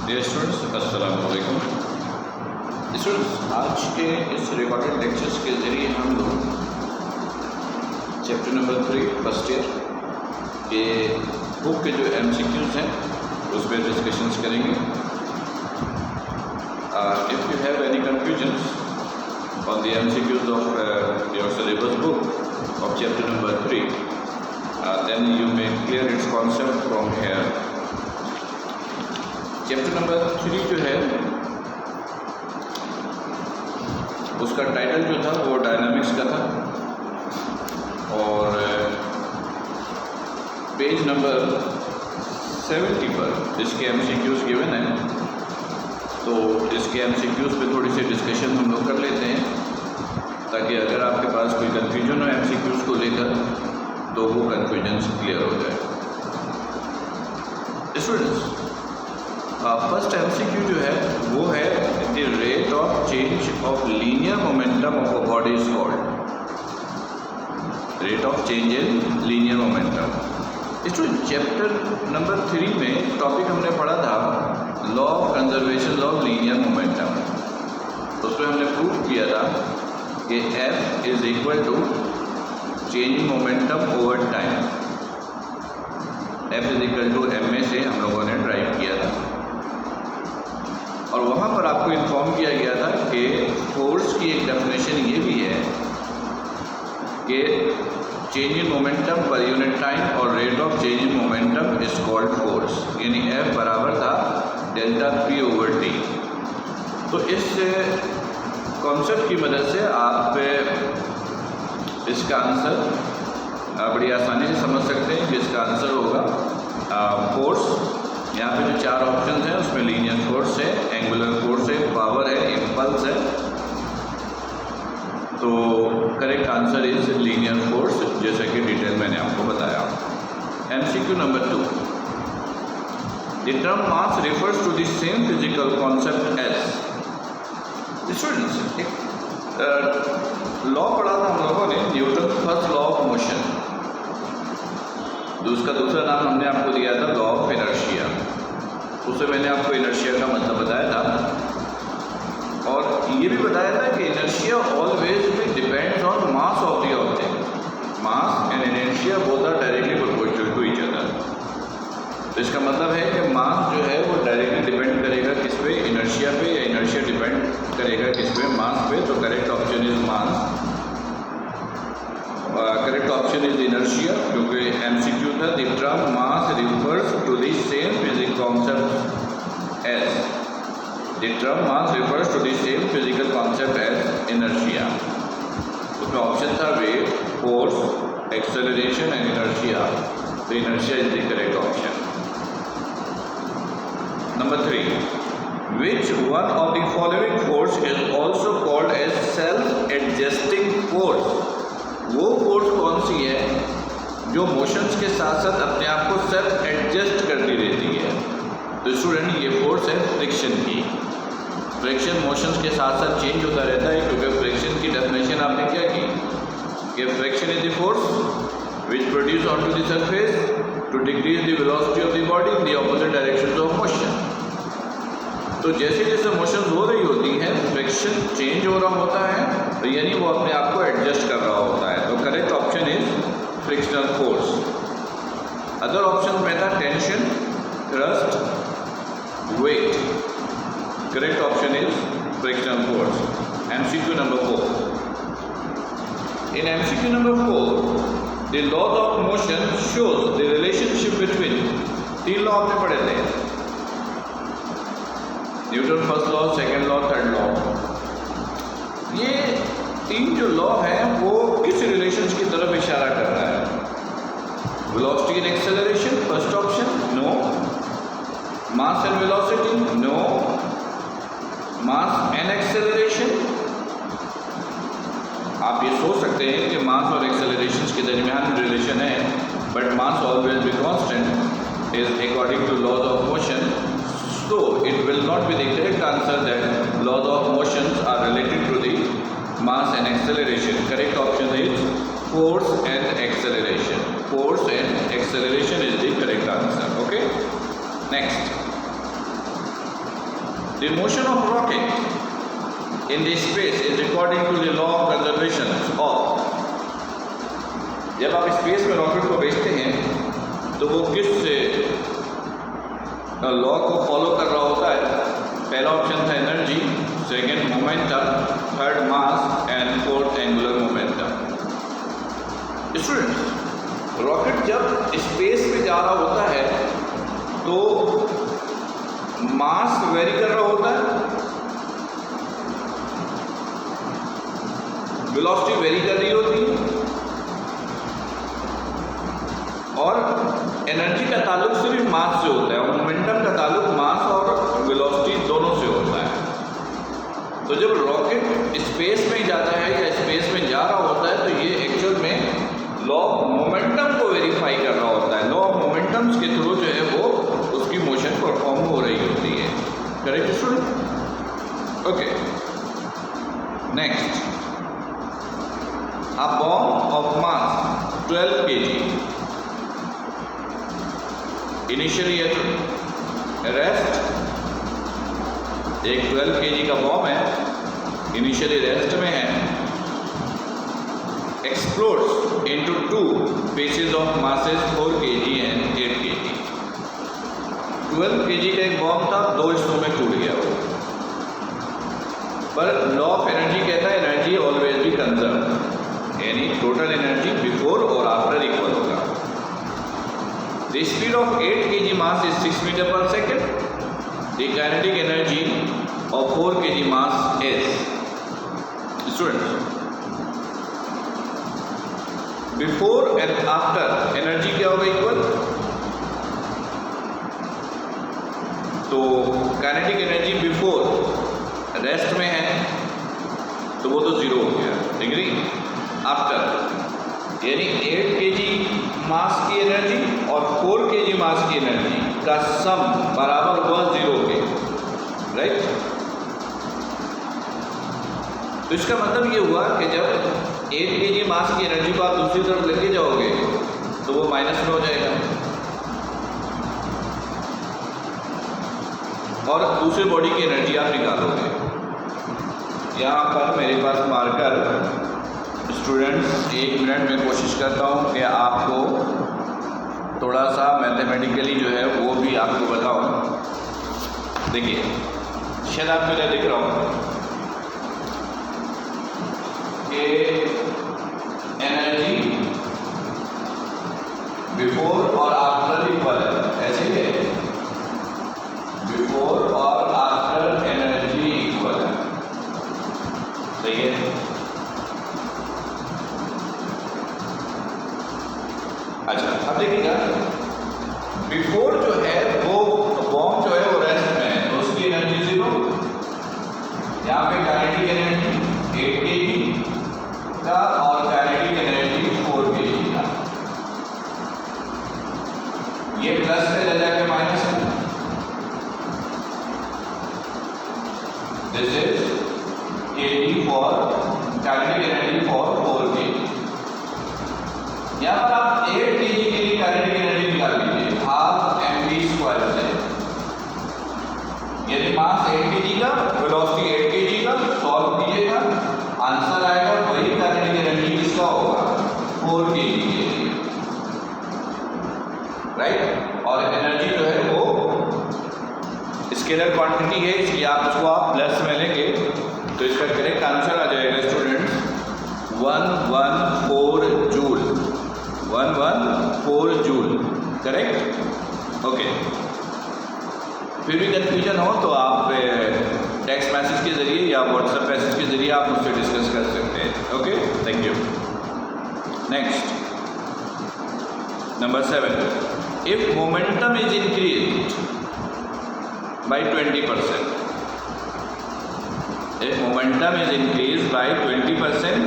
Dear students, अस्सलाम वालेकुम। Students, आज के इस रिकॉर्डेड लेक्चर्स के ज़रिए हम लोग चैप्टर नंबर 3 फर्स्ट ईयर के बुक के जो MCQs हैं उस पर डिस्कशंस करेंगे। If you have any confusions on the MCQs of your syllabus book of chapter number 3, then you may clear its concept from here. Chapter number 3 जो है उसका टाइटल जो था वो डायनामिक्स का था और पेज नंबर 70 पर इसके MCQs गिवन है, तो इसके MCQs पे थोड़ी सी डिस्कशन हम लोग कर लेते हैं ताकि अगर आपके पास कोई कन्फ्यूजन हो MCQs को लेकर तो वो कन्फ्यूजन क्लियर हो जाए। स्टूडेंट्स, फर्स्ट MCQ जो है वो है the rate of change of linear momentum of a body is called rate of change in linear momentum. Student, chapter number 3 में टॉपिक हमने पढ़ा था law of conservation of linear momentum. उसमें हमने प्रूव किया था कि F is equal to change in momentum over time. F is equal to ma से हम लोगों ने ड्राइव किया था और वहाँ पर आपको इन्फॉर्म किया गया था कि फोर्स की एक डेफिनेशन ये भी है कि change in momentum per unit time और rate of change in momentum is called force, यानी F बराबर था डेल्टा P ओवर T। तो इस कॉन्सेप्ट की मदद से आप इसका आंसर बड़ी आसानी से समझ सकते हैं कि इसका आंसर होगा फोर्स। यहाँ पे जो 4 ऑप्शन हैं उसमें लीनियर फोर्स है, एंगुलर फोर्स है, पावर है, इम्पल्स है। तो correct answer is linear force, जैसा कि डिटेल मैंने आपको बताया। MCQ number 2, the term mass refers to the same physical concept as. Students, एक लॉ पढ़ा था हम लोगों ने, Newton first law of motion. उसका दूसरा नाम हमने आपको दिया था लॉ ऑफ इनर्शिया। उससे मैंने आपको इनर्शिया का मतलब बताया था और ये भी बताया था कि इनर्शिया ऑलवेज भी depends on mass of the object. Mass and inertia both are directly proportional to each other. तो इसका मतलब है कि मास जो है वो डायरेक्टली डिपेंड करेगा किस पे, इनर्शिया पे, या इनर्शिया डिपेंड करेगा किस पे, मास पे। तो correct option is mass, correct option is inertia, क्योंकि MCQ था the term mass refers to the same physical concept as. The term mass refers to the same physical concept as inertia. उसमें option था weight, force, acceleration and inertia. तो inertia is the correct option. Number 3, which one of the following force is also called as self-adjusting force? वो force कौन सी है जो motions के साथ साथ अपने आप को सेल्फ एडजस्ट करती रहती है? तो स्टूडेंट, ये फोर्स है फ्रिक्शन की। फ्रिक्शन मोशंस के साथ साथ चेंज होता रहता है, क्योंकि फ्रिक्शन की डेफिनेशन आपने क्या की कि friction is the force which produce on to the surface to decrease the velocity of the body in the opposite direction of motion. तो जैसे जैसे मोशन हो रही होती हैं फ्रिक्शन चेंज हो रहा होता है, तो यानी वो अपने आप को एडजस्ट कर रहा होता है। तो correct option is frictional force. Other option में था tension, thrust, weight. Correct option is frictional force. MCQ number 4, in MCQ number 4 the laws of motion shows the relationship between. 3 law आपने पढ़े थे, Newton first law, second law, third law. ये 3 जो law है वो किस रिलेशंस की तरफ इशारा कर रहा है? Velocity and acceleration, first option, no. Mass and velocity, no. Mass and acceleration, आप ये सोच सकते हैं कि मास और एक्सेलरेशन के दरमियान रिलेशन है, but mass always be constant is according to laws of motion. So it will not be the correct answer that laws of motions are related to the mass and acceleration. Correct option is force and acceleration. Force and acceleration is the correct answer. Okay. Next, The motion of rocket in the space is according to the law of conservation of. जब आप space में rocket को भेजते हैं तो वो किस law को फॉलो कर रहा होता है? पहला ऑप्शन था energy, second momentum, third mass and fourth angular momentum. Students, rocket जब स्पेस में जा रहा होता है तो मास वेरी कर रहा होता है, वेलोसिटी वेरी कर रही होती है, और एनर्जी का ताल्लुक सिर्फ मास से होता है और मोमेंटम का ताल्लुक मास और वेलोसिटी दोनों से होता है। तो जब रॉकेट स्पेस में जाता है या स्पेस में जा रहा होता है तो ये एक्चुअल में लॉ ऑफ मोमेंटम को वेरीफाई कर रहा होता है। लॉ ऑफ मोमेंटम्स के थ्रू जो है वो उसकी मोशन परफॉर्म हो रही होती है। Correct student? Okay, next, a bomb of mass 12 kg initially at rest, एक 12 kg का बॉम्ब है, इनिशियली रेस्ट में है, explodes into 2 pieces of masses 4 kg and 8 kg। 12 kg का एक बॉम्ब था, 2 हिस्सों में टूट गया वो। पर लॉ ऑफ एनर्जी कहता है एनर्जी ऑलवेज बी कंजर्व, यानी टोटल एनर्जी बिफोर और आफ्टर इक्वल होगा। The speed of 8 kg mass is 6 meter per second. The kinetic energy of 4 kg mass is, students, before and after energy क्या होगा equal? तो kinetic energy before rest में है तो वो तो जीरो हो गया, एग्री? आफ्टर यानी 8 kg मास की एनर्जी और 4 kg मास की एनर्जी का सम बराबर हुआ 0 के, राइट? तो इसका मतलब ये हुआ कि जब 8 kg मास की एनर्जी को आप दूसरी तरफ लेके जाओगे तो वो माइनस में हो जाएगा और दूसरे बॉडी की एनर्जी आप निकालोगे। यहाँ पर मेरे पास मार्कर, स्टूडेंट्स 1 मिनट में कोशिश करता हूँ कि आपको थोड़ा सा मैथमेटिकली जो है वो भी आपको बताऊँ। देखिए, शायद आपको मैं लिख रहा हूँ कि एनर्जी बिफोर और आफ्टर इक्वल है, ऐसे ही है, बिफोर और आफ्टर एनर्जी इक्वल है, सही है? अच्छा, अब देखिएगा, बिफोर जो है वो बॉम्ब जो है वो रेस्ट में है तो उसकी एनर्जी 0, यहाँ पे काइनेटिक एनर्जी 8 kg का और काइनेटिक एनर्जी 4 kg का, ये प्लस से ले जाके माइनस में, this is kg for kinetic energy for 4 kg। यहाँ पर आप 8 kg के लिए काइनेटिक एनर्जी निकाल लीजिए, हाफ mv² से, यानी मास 8 kg का, वेलोसिटी 8 kg का, सॉल्व कीजिएगा, आंसर आएगा वही काइनेटिक एनर्जी किसका होगा? 4 kg के लिए, राइट? और एनर्जी जो है वो स्केलर क्वांटिटी है, इसलिए आप उसको आप प्लस में लेंगे तो इसका करेक्ट आंसर आ जाएगा students 114 joule, 114 joule, correct? Okay, फिर भी कन्फ्यूजन हो तो आप टेक्स्ट मैसेज के जरिए या व्हाट्सएप मैसेज के जरिए आप मुझसे डिस्कस कर सकते हैं। Okay, thank you. Next, number 7, if momentum is increased by 20%, if momentum is increased by 20%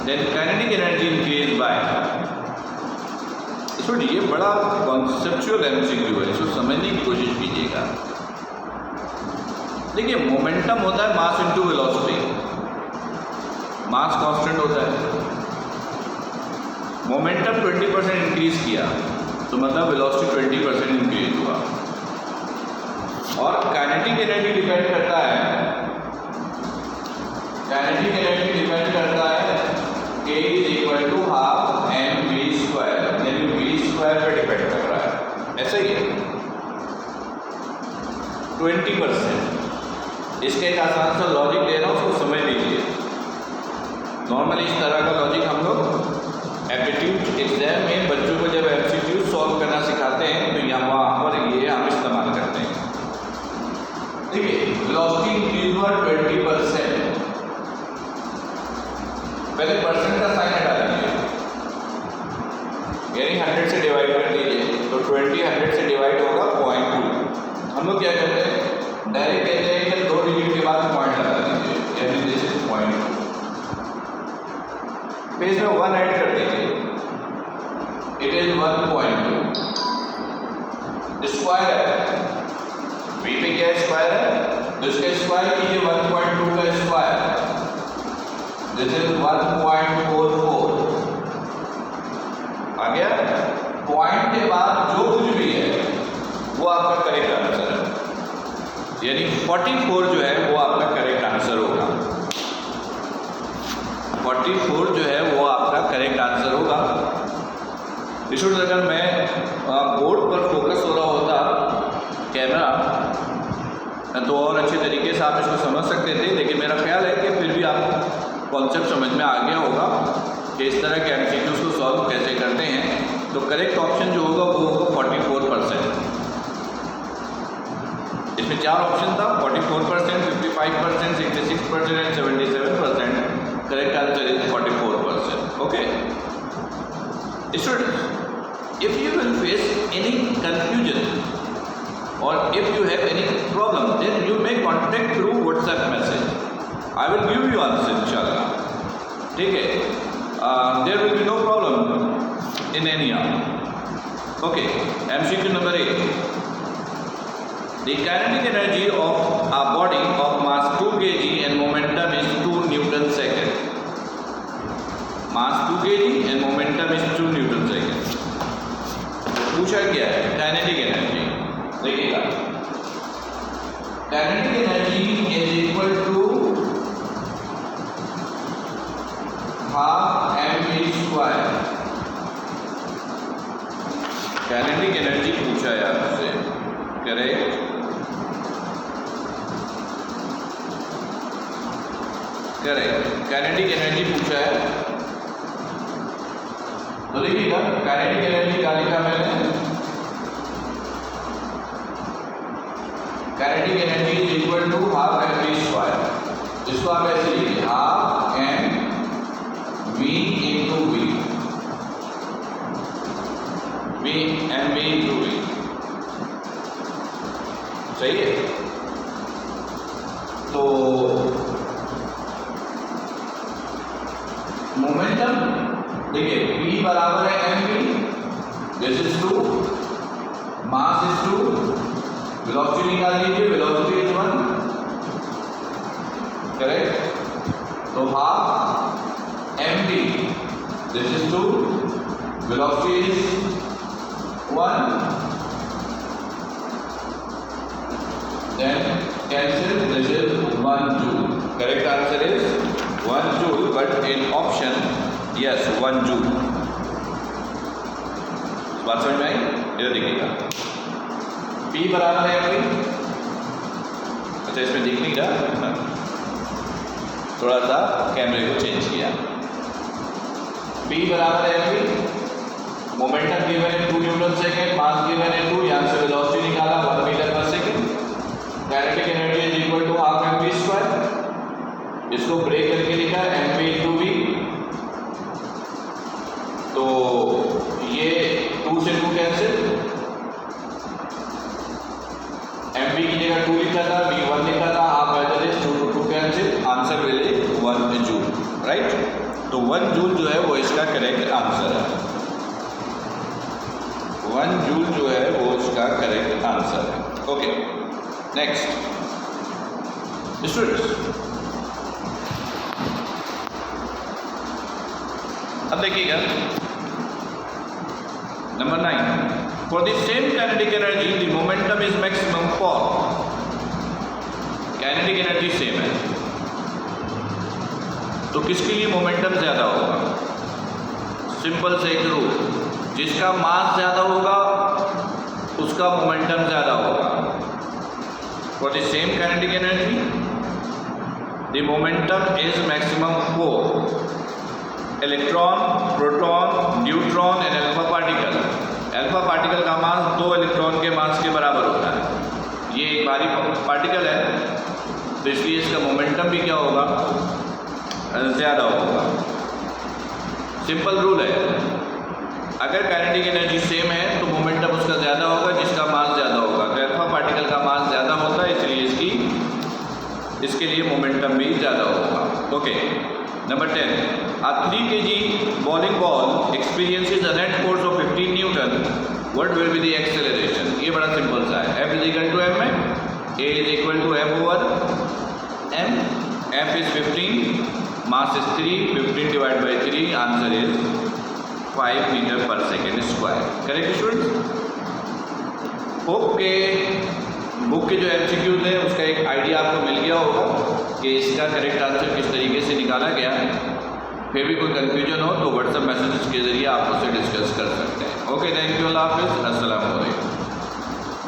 then kinetic energy increased by, तो ये बड़ा कॉन्सेप्चुअल एमसीक्यू है, इसको समझने की कोशिश कीजिएगा। देखिए, मोमेंटम होता है mass into velocity, mass constant होता है, मोमेंटम 20% इंक्रीज किया तो मतलब वेलोसिटी 20% इंक्रीज हुआ, और काइनेटिक एनर्जी डिपेंड करता है काइनेटिक एनर्जी डिपेंड करता है K is equal to half mv², यानी v² पे डिपेंड कर रहा है, ऐसा ही है 20%। इसका एक आसान सा लॉजिक दे रहा हूँ, उसको समझ लीजिए। नॉर्मली इस तरह का लॉजिक हम लोग एप्टीट्यूड एग्जाम में बच्चों को जब एमसीक्यू सॉल्व करना सिखाते हैं तो यहाँ पर ये हम इस्तेमाल करते हैं। ठीक है, वेलोसिटी इंक्रीज हुआ 20%, पहले परसेंट का साइन हटा दीजिए, यानी 100 से डिवाइड कर दीजिए, तो 20 100 से डिवाइड होगा 0.2। हम लोग क्या करते हैं, डायरेक्ट कहते हैं कि 2 डिजिट के बाद पॉइंट लगा दीजिए, यानी दिस इज 0.2। पेज में 1 ऐड कर दीजिए, इट इज 1.2। स्क्वायर है, वी पे क्या स्क्वायर है, तो इसका स्क्वायर कीजिए 1.2 का स्क्वायर, दिस इज 1.44। आ गया, पॉइंट के बाद जो कुछ भी है वो आपका करेक्ट आंसर है, यानी 44 जो है वो आपका करेक्ट आंसर होगा। 44 जो है वो आपका करेक्ट आंसर होगा। स्टूडेंट, अगर मैं बोर्ड पर फोकस हो रहा होता कैमरा तो और अच्छे तरीके से आप इसको समझ सकते थे, लेकिन मेरा ख्याल है कि फिर भी आपको कॉन्सेप्ट समझ में आ गया होगा कि इस तरह के एमसीक्यूज़ को सॉल्व कैसे करते हैं। तो करेक्ट ऑप्शन जो होगा वो होगा 44%। इसमें 4 ऑप्शन था, 44%, 55%, 66% and 77%। Correct answer is 44%। Okay students, if you will face any confusion or if you have any problem, then you may contact through WhatsApp message. I will give you answer inshallah. ठीक है, there will be no problem in any hour. Okay, MCQ number 8. The kinetic energy of a body of mass 2 kg and momentum is 2 Newton second. Mass 2 kg and momentum is 2 Newton second. पूछा क्या है, kinetic energy. देखिएगा, kinetic energy is equal to half mv²। Kinetic energy पूछा है आपसे, correct. Correct, kinetic energy पूछा है। तो देखिएगा, काइनेटिक एनर्जी क्या लिखा मैंने, kinetic energy is equal to half mv²। इसको आप ऐसे लिखिए, half mv into v, mv into v। सही है। तो मोमेंटम देखिए, p बराबर है mv, this is 2, mass is 2, velocity निकाल लीजिए, वेलोसिटी इज 1, करेक्ट। तो half mv, this is 2, velocity is 1, then cancel, this is 1 joule. Correct answer is 1 joule, but in option yes 1 joule। बात समझ में आई? इधर देखिएगा, P बराबर है कोई, अच्छा इसमें दिख नहीं रहा, थोड़ा सा कैमरे को चेंज किया। P बराबर है कोई, मोमेंटम गिवन है 2 न्यूटन सेकेंड, मास गिवन है 2, यहाँ से वेलोसिटी निकाला 1 मीटर पर second. Kinetic energy is equal to half mv², इसको ब्रेक करके लिखा है mv into v। तो ये 2 से 2 कैंसिल, mv की जगह 2 लिखा था, v1 लिखा था, half by 2 to 2 cancel, answer will be 1 joule, right. तो 1 जूल जो है वो इसका करेक्ट आंसर है, 1 जूल जो है वो इसका करेक्ट आंसर है। ओके, नेक्स्ट स्टूडेंट्स, अब देखिएगा number 9। For the same kinetic energy the momentum is maximum for, kinetic energy same है, तो किसके लिए मोमेंटम ज़्यादा होगा? सिंपल से एक रूल, जिसका मास ज़्यादा होगा उसका मोमेंटम ज़्यादा होगा। For the same kinetic energy the momentum is maximum 4 electron, proton, neutron and alpha particle. Alpha particle का मास 2 इलेक्ट्रॉन के मास के बराबर होता है। ये एक भारी पार्टिकल है तो इसलिए इसका मोमेंटम भी क्या होगा? ज़्यादा होगा। सिंपल रूल है, अगर काइनेटिक एनर्जी सेम है तो मोमेंटम उसका ज़्यादा होगा जिसका मास ज़्यादा होगा। तो अल्फा पार्टिकल का मास ज़्यादा होता है इसलिए इसके लिए मोमेंटम भी ज़्यादा होगा। Okay, number 10, a 3 kg bowling ball experiences a net force of 15 Newton. What will be the acceleration? ये बड़ा सिंपल सा है। F is equal to m है, A is equal to F over m, F is 15, mass is 3, 15 divided by 3, answer is 5 meter per second square. Correct students? Okay, book के जो MCQs हैं उसका एक आइडिया आपको मिल गया होगा कि इसका करेक्ट आंसर किस तरीके से निकाला गया है। फिर भी कोई कन्फ्यूजन हो तो व्हाट्सएप मैसेज के जरिए आप उससे डिस्कस कर सकते हैं। ओके, थैंक यू, अल्लाह हाफिज़, अस्सलाम वालेकुम।